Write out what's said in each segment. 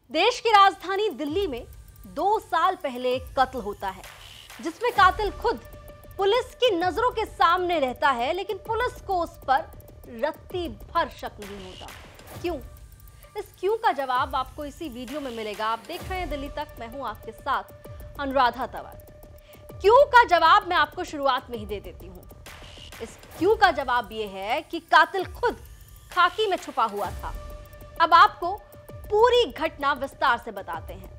देश की राजधानी दिल्ली में 2 साल पहले एक कत्ल होता है जिसमें कातिल खुद पुलिस की नजरों के सामने रहता है, लेकिन पुलिस को उस पर रत्ती भर शक नहीं होता। क्यों? इस क्यों का जवाब आपको इसी वीडियो में मिलेगा। आप देख रहे हैं दिल्ली तक, मैं हूं आपके साथ अनुराधा तंवर। क्यों का जवाब मैं आपको शुरुआत में ही दे देती हूं। इस क्यों का जवाब यह है कि कातिल खुद खाकी में छुपा हुआ था। अब आपको पूरी घटना विस्तार से बताते हैं।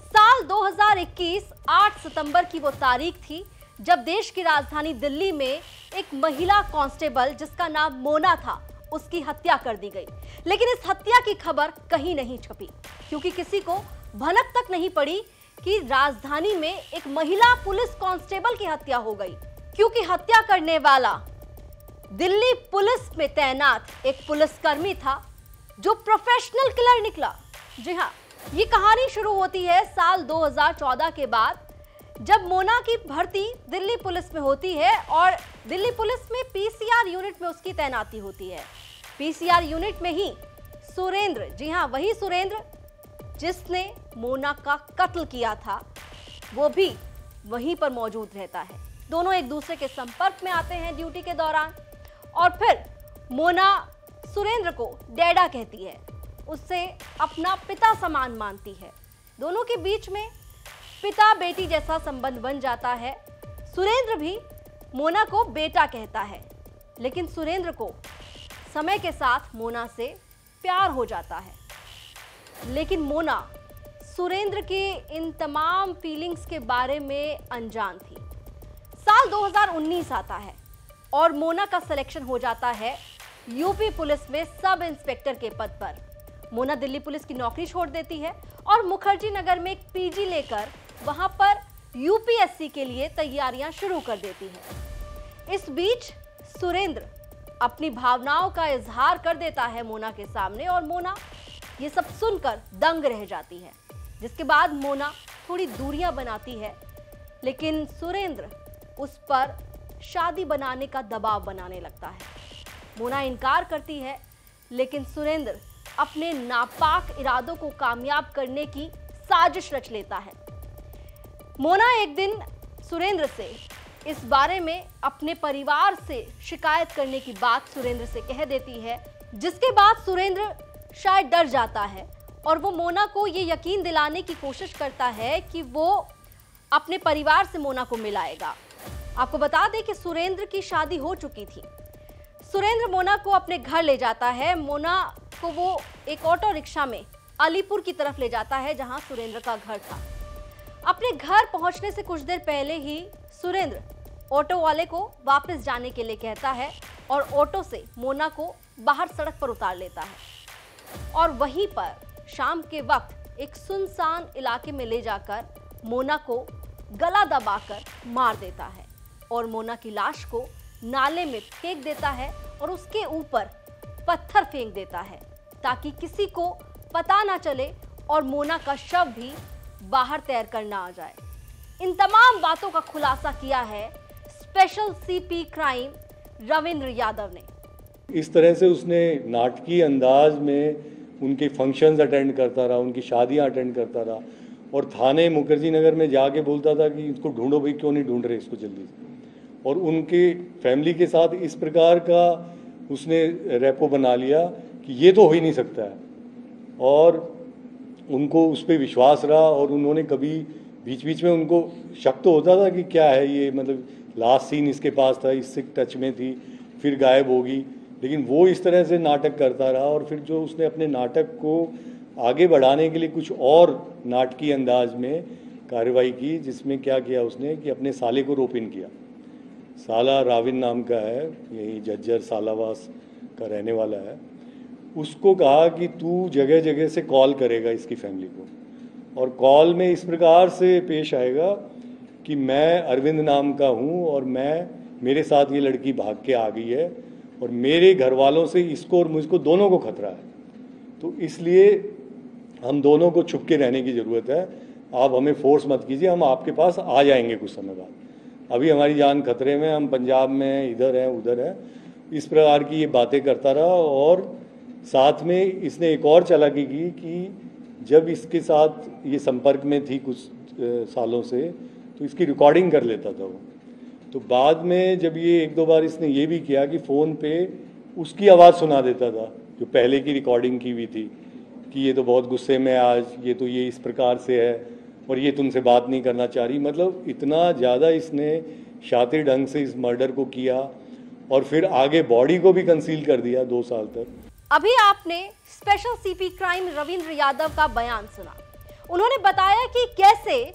साल 2021 8 सितंबर की वो तारीख थी जब देश की राजधानी दिल्ली में एक महिला कांस्टेबल जिसका नाम मोना था, उसकी हत्या कर दी गई। लेकिन इस हत्या की खबर कहीं नहीं छपी क्योंकि किसी को भनक तक नहीं पड़ी कि राजधानी में एक महिला पुलिस कांस्टेबल की हत्या हो गई, क्योंकि हत्या करने वाला दिल्ली पुलिस में तैनात एक पुलिसकर्मी था जो प्रोफेशनल किलर निकला। जी हां, ये कहानी शुरू होती है साल 2014 के बाद जब मोना की भर्ती दिल्ली पुलिस में होती है और दिल्ली पुलिस में पीसीआर यूनिट में उसकी तैनाती होती है। पीसीआर यूनिट में ही सुरेंद्र, जी हां वही सुरेंद्र जिसने मोना का कत्ल किया था, वो भी वहीं पर मौजूद रहता है। दोनों एक दूसरे के संपर्क में आते हैं ड्यूटी के दौरान और फिर मोना सुरेंद्र को डैडा कहती है, उससे अपना पिता समान मानती है। दोनों के बीच में पिता बेटी जैसा संबंध बन जाता है। सुरेंद्र भी मोना को बेटा कहता है, लेकिन सुरेंद्र को समय के साथ मोना से प्यार हो जाता है। लेकिन मोना सुरेंद्र के इन तमाम फीलिंग्स के बारे में अनजान थी। साल 2019 आता है और मोना का सिलेक्शन हो जाता है यूपी पुलिस में सब इंस्पेक्टर के पद पर। मोना दिल्ली पुलिस की नौकरी छोड़ देती है और मुखर्जी नगर में एक पीजी लेकर वहां पर यूपीएससी के लिए तैयारियां शुरू कर देती है। इस बीच सुरेंद्र अपनी भावनाओं का इजहार कर देता है मोना के सामने और मोना ये सब सुनकर दंग रह जाती है, जिसके बाद मोना थोड़ी दूरियां बनाती है, लेकिन सुरेंद्र उस पर शादी बनाने का दबाव बनाने लगता है। मोना इनकार करती है, लेकिन सुरेंद्र अपने नापाक इरादों को कामयाब करने की साजिश रच लेता है। मोना एक दिन सुरेंद्र से इस बारे में अपने परिवार से शिकायत करने की बात सुरेंद्र से कह देती है, जिसके बाद सुरेंद्र शायद डर जाता है और वो मोना को ये यकीन दिलाने की कोशिश करता है कि वो अपने परिवार से मोना को मिलाएगा। आपको बता दें कि सुरेंद्र की शादी हो चुकी थी। सुरेंद्र मोना को अपने घर ले जाता है। मोना को वो एक ऑटो रिक्शा में अलीपुर की तरफ ले जाता है जहां सुरेंद्र का घर था। अपने घर पहुंचने से कुछ देर पहले ही सुरेंद्र ऑटो वाले को वापस जाने के लिए कहता है और ऑटो से मोना को बाहर सड़क पर उतार लेता है और वहीं पर शाम के वक्त एक सुनसान इलाके में ले जाकर मोना को गला दबाकर मार देता है और मोना की लाश को नाले में फेंक देता है और उसके ऊपर पत्थर फेंक देता है ताकि किसी को पता ना चले और मोना का शव भी बाहर तैर कर ना आ जाए। इन तमाम बातों का खुलासा किया है special CP crime Ravindra Yadav ने। इस तरह से उसने नाटकीय अंदाज में उनके फंक्शंस अटेंड करता रहा, उनकी शादियां अटेंड करता रहा और थाने मुखर्जी नगर में जाके बोलता था कि इसको ढूंढो भाई, क्यों नहीं ढूंढ रहे इसको जल्दी से। और उनके फैमिली के साथ इस प्रकार का उसने रेपो बना लिया कि ये तो हो ही नहीं सकता है और उनको उस पर विश्वास रहा और उन्होंने कभी बीच बीच में उनको शक तो होता था कि क्या है ये, मतलब लास्ट सीन इसके पास था, इससे टच में थी, फिर गायब होगी, लेकिन वो इस तरह से नाटक करता रहा। और फिर जो उसने अपने नाटक को आगे बढ़ाने के लिए कुछ और नाटकीय अंदाज में कार्रवाई की, जिसमें क्या किया उसने कि अपने साले को रोप इन किया। साला राविन नाम का है, यही जज्जर सालावास का रहने वाला है। उसको कहा कि तू जगह जगह से कॉल करेगा इसकी फैमिली को और कॉल में इस प्रकार से पेश आएगा कि मैं अरविंद नाम का हूँ और मेरे साथ ये लड़की भाग के आ गई है और मेरे घर वालों से इसको और मुझको दोनों को खतरा है, तो इसलिए हम दोनों को छुप के रहने की ज़रूरत है। आप हमें फोर्स मत कीजिए, हम आपके पास आ जाएंगे कुछ समय बाद, अभी हमारी जान खतरे में, हम पंजाब में हैं, इधर हैं उधर है। इस प्रकार की ये बातें करता रहा और साथ में इसने एक और चालाकी की कि जब इसके साथ ये संपर्क में थी कुछ सालों से, तो इसकी रिकॉर्डिंग कर लेता था वो। तो बाद में जब ये एक दो बार इसने ये भी किया कि फ़ोन पे उसकी आवाज़ सुना देता था जो पहले की रिकॉर्डिंग की हुई थी, कि ये तो बहुत गुस्से में आज, ये तो ये इस प्रकार से है और ये तुमसे बात नहीं करना चाह रही। मतलब इतना ज़्यादा इसने शातिर ढंग से इस मर्डर को किया और फिर आगे बॉडी को भी कंसील कर दिया 2 साल तक। अभी आपने special CP crime Ravindra Yadav का बयान सुना। उन्होंने बताया कि कैसे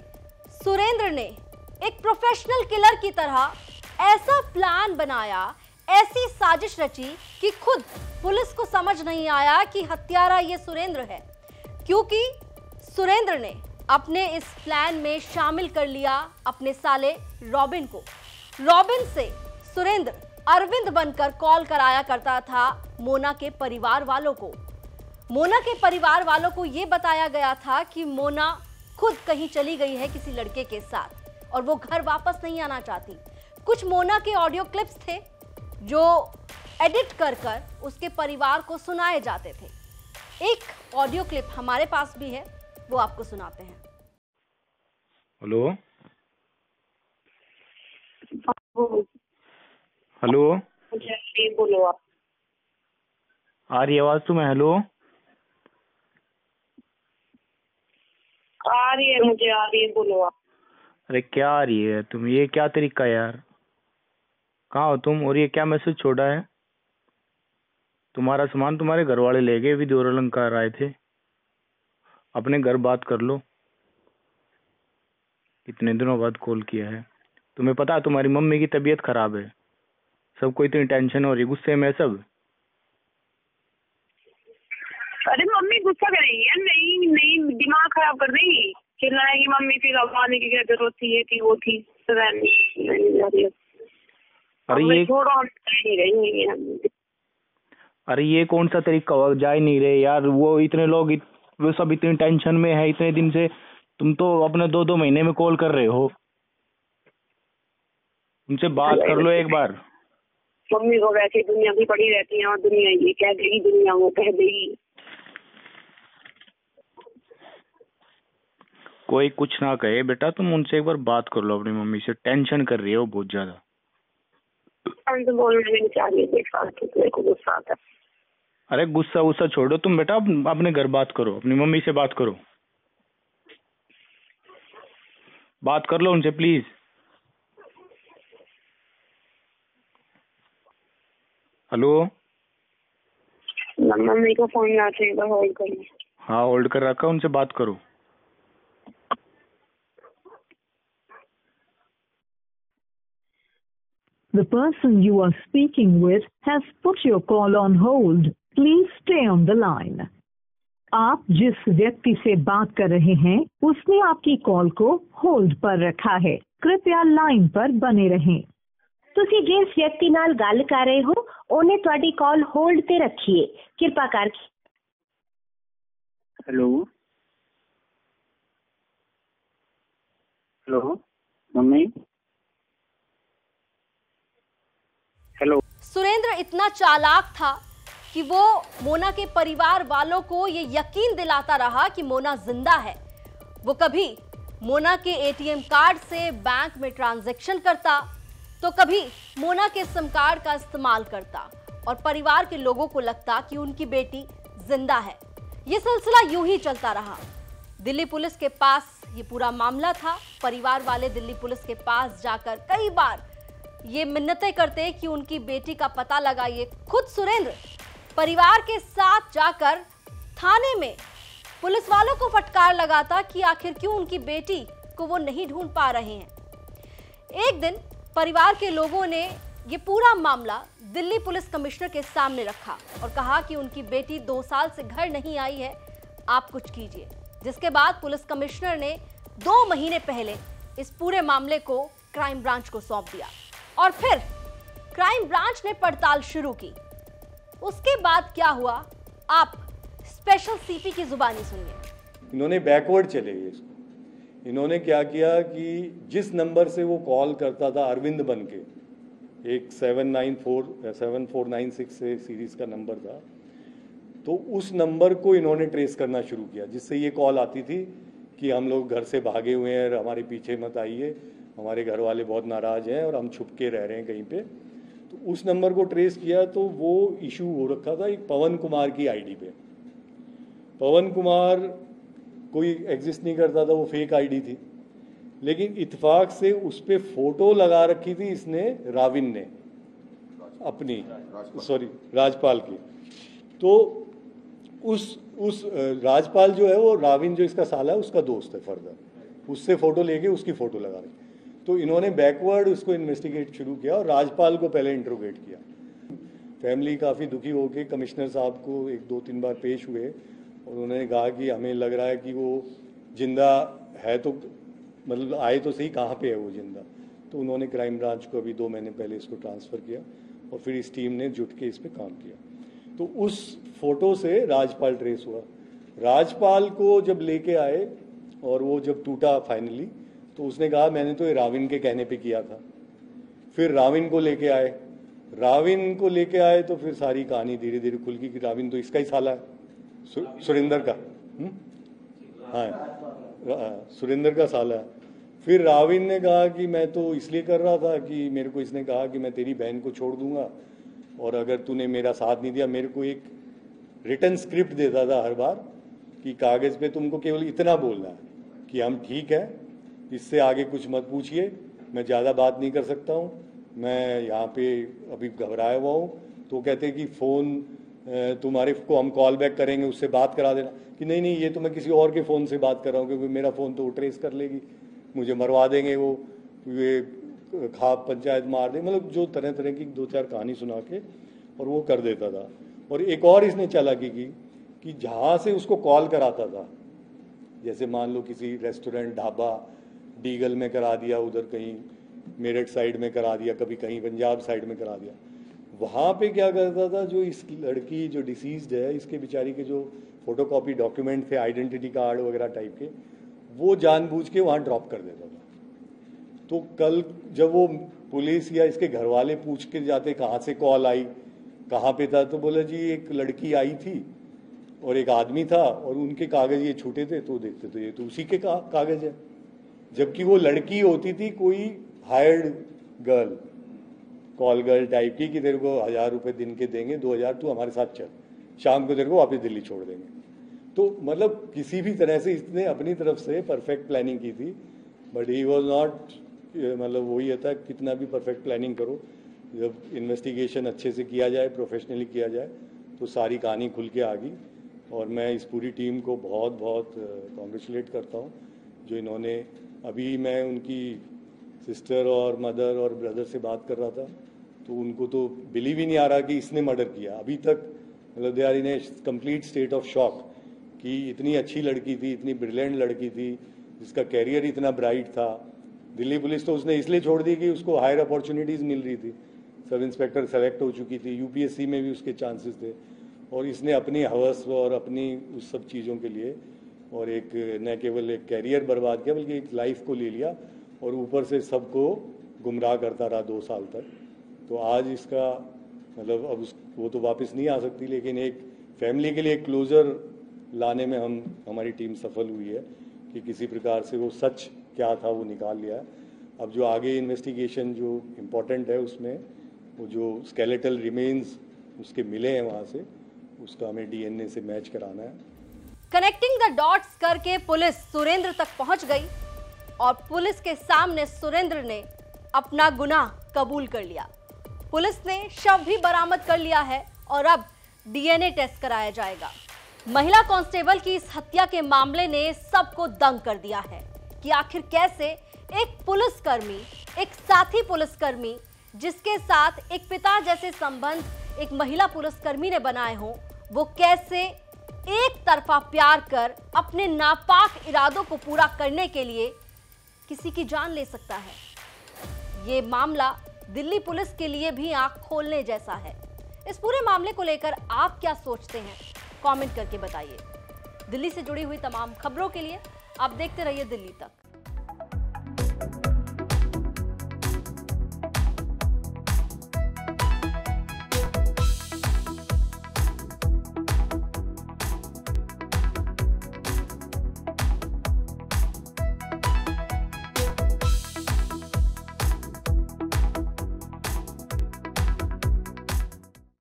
सुरेंद्र ने एक प्रोफेशनल किलर की तरह ऐसा प्लान बनाया, ऐसी साजिश रची कि खुद पुलिस को समझ नहीं आया कि हत्यारा ये सुरेंद्र है, क्योंकि सुरेंद्र ने अपने इस प्लान में शामिल कर लिया अपने साले रॉबिन को। रॉबिन से सुरेंद्र अरविंद बनकर कॉल कराया करता था मोना के परिवार वालों को। मोना के परिवार वालों को यह बताया गया था कि मोना खुद कहीं चली गई है किसी लड़के के साथ और वो घर वापस नहीं आना चाहती। कुछ मोना के ऑडियो क्लिप्स थे जो एडिट कर कर उसके परिवार को सुनाए जाते थे। एक ऑडियो क्लिप हमारे पास भी है, वो आपको सुनाते हैं। हेलो हेलो, बोलो आप। आ रही आवाज तुम्हें? हेलो, आ रही है, मुझे आ रही है, बोलो आप। अरे क्या आ रही है तुम? ये क्या तरीका यार? कहाँ हो तुम? और ये क्या मैसेज छोड़ा है? तुम्हारा सामान तुम्हारे घर वाले ले गए, विधि और अलंकार आए थे। अपने घर बात कर लो। इतने दिनों बाद कॉल किया है। तुम्हें पता है तुम्हारी मम्मी की तबीयत खराब है, सबको इतनी टेंशन हो रही, गुस्से में सब। अरे मम्मी गुस्सा करेगी यार? नहीं नहीं, दिमाग खराब कर देगी, चिल्लाएगी मम्मी, फिर आने की क्या जरूरत थी, ये थी वो थी। अरे ये छोड़ो, नहीं रहेंगे। अरे ये कौन सा तरीका हुआ? जा ही नहीं रहे यार। वो इतने लोग वो सब इतनी टेंशन में है इतने दिन से। तुम तो अपने 2-2 महीने में कॉल कर रहे हो। उनसे बात कर लो एक बार। मम्मी को वैसे दुनिया की पड़ी रहती है और दुनिया ये कह देगी, दुनिया वो कह देगी। कोई कुछ ना कहे बेटा, तुम उनसे एक बार बात कर लो अपनी मम्मी से। टेंशन कर रही है वो बहुत ज्यादा। हम तो बोलने में चाहिए, मेरे को गुस्सा आता है। अरे गुस्सा छोड़ो तुम बेटा, अपने घर बात करो, अपनी मम्मी से बात करो, बात कर लो उनसे प्लीज। हेलो, मम्मी का फोन आ चाहिए, होल्ड करिए। हाँ होल्ड कर रखा, उनसे बात करो। The person you are speaking with has put your call on hold. Please stay on the line. आप जिस व्यक्ति से बात कर रहे हैं उसने आपकी कॉल को होल्ड पर रखा है। कृपया लाइन पर बने रहें। ਤੁਸੀਂ ਜਿਸ ਵਿਅਕਤੀ ਨਾਲ ਗੱਲ ਕਰ ਰਹੇ ਹੋ ਉਹਨੇ ਤੁਹਾਡੀ ਕਾਲ ਹੋਲਡ ਤੇ ਰੱਖੀ ਹੈ, ਕਿਰਪਾ ਕਰਕੇ। Hello hello mummy, hello. Surendra इतना चालाक था कि वो मोना के परिवार वालों को ये यकीन दिलाता रहा कि मोना जिंदा है। वो कभी मोना के एटीएम कार्ड से बैंक में ट्रांजैक्शन करता तो कभी मोना के सिम कार्ड का इस्तेमाल करता और परिवार के लोगों को लगता कि उनकी बेटी जिंदा है। ये सिलसिला यूं ही चलता रहा। दिल्ली पुलिस के पास ये पूरा मामला था। परिवार वाले दिल्ली पुलिस के पास जाकर कई बार ये मिन्नतें करते कि उनकी बेटी का पता लगाइए। खुद सुरेंद्र परिवार के साथ जाकर थाने में पुलिस वालों को फटकार लगाता कि आखिर क्यों उनकी बेटी को वो नहीं ढूंढ पा रहे हैं। एक दिन परिवार के लोगों ने ये पूरा मामला दिल्ली पुलिस कमिश्नर के सामने रखा और कहा कि उनकी बेटी 2 साल से घर नहीं आई है, आप कुछ कीजिए। जिसके बाद पुलिस कमिश्नर ने 2 महीने पहले इस पूरे मामले को क्राइम ब्रांच को सौंप दिया और फिर क्राइम ब्रांच ने पड़ताल शुरू की। उसके बाद क्या हुआ, आप स्पेशल सीपी की जुबानी सुनिए। इन्होंने बैकवर्ड चले गए इसको। इन्होंने क्या किया कि जिस नंबर से वो कॉल करता था अरविंद बन के, एक 74946 से सीरीज़ का नंबर था, तो उस नंबर को इन्होंने ट्रेस करना शुरू किया, जिससे ये कॉल आती थी कि हम लोग घर से भागे हुए हैं और हमारे पीछे मत आइए, हमारे घर वाले बहुत नाराज़ हैं और हम छुप के रह रहे हैं कहीं पे। तो उस नंबर को ट्रेस किया तो वो इशू हो रखा था एक पवन कुमार की आईडी पे। पवन कुमार कोई एग्जिस्ट नहीं करता था, वो फेक आईडी थी, लेकिन इत्तेफाक से उस पर फोटो लगा रखी थी इसने, राविन ने अपनी, राजपाल की। तो उस राजपाल जो है वो राविन जो इसका साला है उसका दोस्त है फर्दर, उससे फोटो लेके उसकी फोटो लगा रही। तो इन्होंने बैकवर्ड उसको इन्वेस्टिगेट शुरू किया और राजपाल को पहले इंट्रोगेट किया। फैमिली काफ़ी दुखी होकर कमिश्नर साहब को 1-2-3 बार पेश हुए और उन्होंने कहा कि हमें लग रहा है कि वो जिंदा है, तो मतलब आए तो सही, कहाँ पे है वो जिंदा। तो उन्होंने क्राइम ब्रांच को अभी 2 महीने पहले इसको ट्रांसफ़र किया और फिर इस टीम ने जुट के इस पर काम किया। तो उस फोटो से राजपाल ट्रेस हुआ। राजपाल को जब लेके आए और वो जब टूटा फाइनली, तो उसने कहा मैंने तो ये राविन के कहने पे किया था। फिर राविन को लेके आए तो फिर सारी कहानी धीरे धीरे खुल गई कि राविन तो इसका ही साला है, सुरेंद्र का। हाँ, सुरेंद्र का साला है। फिर राविन ने कहा कि मैं तो इसलिए कर रहा था कि मेरे को इसने कहा कि मैं तेरी बहन को छोड़ दूंगा और अगर तूने मेरा साथ नहीं दिया, मेरे को एक रिटन स्क्रिप्ट देता था हर बार कि कागज़ पे तुमको केवल इतना बोलना है कि हम ठीक है, इससे आगे कुछ मत पूछिए, मैं ज़्यादा बात नहीं कर सकता हूँ, मैं यहाँ पे अभी घबराया हुआ हूँ। तो कहते कि फ़ोन तुम्हारे को हम कॉल बैक करेंगे, उससे बात करा देना। कि नहीं ये तो मैं किसी और के फ़ोन से बात कर रहा हूँ, क्योंकि मेरा फ़ोन तो वो ट्रेस कर लेगी, मुझे मरवा देंगे वो, ये खाप पंचायत मार दे, मतलब जो तरह तरह की 2-4 कहानी सुना के और वो कर देता था। और एक और इसने चालाकी की कि जहाँ से उसको कॉल कराता था, जैसे मान लो किसी रेस्टोरेंट ढाबा डीगल में करा दिया, उधर कहीं मेरठ साइड में करा दिया, कभी कहीं पंजाब साइड में करा दिया, वहाँ पे क्या करता था, जो इस लड़की जो डिसीज्ड है इसके बेचारी के जो फोटोकॉपी डॉक्यूमेंट थे, आइडेंटिटी कार्ड वगैरह टाइप के, वो जानबूझ के वहाँ ड्रॉप कर देता था। तो कल जब वो पुलिस या इसके घर वाले पूछ के जाते कहाँ से कॉल आई, कहाँ पे था, तो बोला जी एक लड़की आई थी और एक आदमी था और उनके कागज़ ये छूटे थे, तो देखते तो ये तो उसी के कागज़ है, जबकि वो लड़की होती थी कोई hired girl, call girl type की, कि तेरे को 1000 रुपये दिन के देंगे, 2000 तू हमारे साथ चल, शाम को तेरे को वापस दिल्ली छोड़ देंगे। तो मतलब किसी भी तरह से इसने अपनी तरफ से परफेक्ट प्लानिंग की थी, बट ही वॉज नॉट, मतलब वही था, कितना भी परफेक्ट प्लानिंग करो, जब इन्वेस्टिगेशन अच्छे से किया जाए, प्रोफेशनली किया जाए, तो सारी कहानी खुल के आ गई। और मैं इस पूरी टीम को बहुत बहुत कॉन्ग्रेचुलेट करता हूँ, जो इन्होंने, अभी मैं उनकी सिस्टर और मदर और ब्रदर से बात कर रहा था, तो उनको तो बिलीव ही नहीं आ रहा कि इसने मर्डर किया अभी तक, मतलब they are in a complete state of shock कि इतनी अच्छी लड़की थी, इतनी ब्रिलियंट लड़की थी, जिसका कैरियर इतना ब्राइट था। दिल्ली पुलिस तो उसने इसलिए छोड़ दी कि उसको हायर अपॉर्चुनिटीज़ मिल रही थी, सब इंस्पेक्टर सेलेक्ट हो चुकी थी, यूपीएससी में भी उसके चांसेस थे, और इसने अपनी हवस और अपनी उस सब चीज़ों के लिए और एक न केवल एक कैरियर बर्बाद किया बल्कि एक लाइफ को ले लिया और ऊपर से सबको गुमराह करता रहा 2 साल तक। तो आज इसका मतलब अब वो तो वापस नहीं आ सकती, लेकिन एक फैमिली के लिए एक क्लोजर लाने में हमारी टीम सफल हुई है कि किसी प्रकार से वो सच क्या था वो निकाल लिया। अब जो आगे इन्वेस्टिगेशन जो इम्पोर्टेंट है उसमें वो जो स्केलेटल रिमेन्स उसके मिले हैं वहाँ से, उसका हमें डीएनए से मैच कराना है। कनेक्टिंग द डॉट्स करके पुलिस सुरेंद्र तक पहुंच गई और पुलिस के सामने सुरेंद्र ने अपना गुनाह कबूल कर लिया। पुलिस ने शव भी बरामद कर लिया है और अब डीएनए टेस्ट कराया जाएगा। महिला कांस्टेबल की इस हत्या के मामले ने सबको दंग कर दिया है कि आखिर कैसे एक पुलिसकर्मी, एक साथी पुलिसकर्मी जिसके साथ एक पिता जैसे संबंध एक महिला पुलिसकर्मी ने बनाए हों, वो कैसे एक तरफा प्यार कर अपने नापाक इरादों को पूरा करने के लिए किसी की जान ले सकता है। ये मामला दिल्ली पुलिस के लिए भी आंख खोलने जैसा है। इस पूरे मामले को लेकर आप क्या सोचते हैं, कमेंट करके बताइए। दिल्ली से जुड़ी हुई तमाम खबरों के लिए आप देखते रहिए दिल्ली तक।